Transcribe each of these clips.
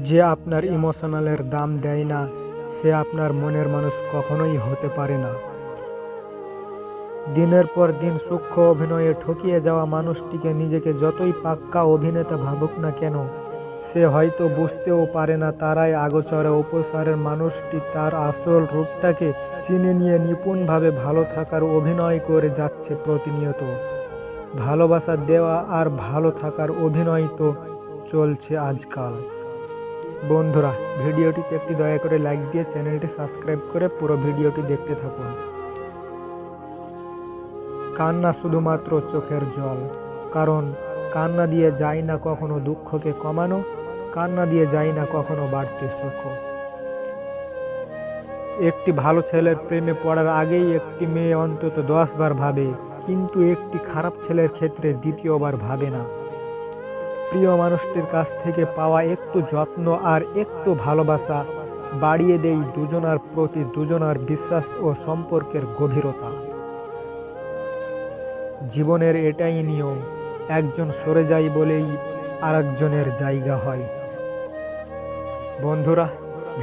যে আপনার ইমোশনালের দাম দেয় না, সে আপনার মনের মানুষ কখনোই হতে পারে না। দিনের পর দিন সূক্ষ্ম অভিনয়ে ঠকিয়ে যাওয়া মানুষটিকে নিজেকে যতই পাক্কা অভিনেতা ভাবুক না কেন, সে হয়তো বুঝতেও পারে না তারাই আগোচরে উপসারের মানুষটি তার আসল রূপটাকে চিনে নিয়ে নিপুণভাবে ভালো থাকার অভিনয় করে যাচ্ছে প্রতিনিয়ত। ভালোবাসা দেওয়া আর ভালো থাকার অভিনয় তো চলছে আজকাল। বন্ধুরা, ভিডিওটিতে একটি দয়া করে লাইক দিয়ে চ্যানেলটি সাবস্ক্রাইব করে পুরো ভিডিওটি দেখতে থাকুন। কান্না শুধুমাত্র চোখের জল, কারণ কান্না দিয়ে যায় না কখনো দুঃখকে কমানো, কান্না দিয়ে যায় না কখনো বাড়তি সুখ। একটি ভালো ছেলের প্রেমে পড়ার আগেই একটি মেয়ে অন্তত 10 বার ভাবে, কিন্তু একটি খারাপ ছেলের ক্ষেত্রে দ্বিতীয়বার ভাবে না। প্রিয় মানুষটির কাছ থেকে পাওয়া একটু যত্ন আর একটু ভালোবাসা বাড়িয়ে দেয় দুজনার প্রতি দুজনার বিশ্বাস ও সম্পর্কের গভীরতা। জীবনের এটাই নিয়ম, একজন সরে যায় বলেই আরেকজনের জায়গা হয়। বন্ধুরা,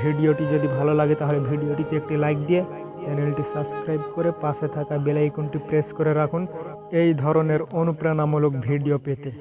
ভিডিওটি যদি ভালো লাগে তাহলে ভিডিওটিতে একটি লাইক দিয়ে চ্যানেলটি সাবস্ক্রাইব করে পাশে থাকা বেল আইকনটি প্রেস করে রাখুন এই ধরনের অনুপ্রেরণামূলক ভিডিও পেতে।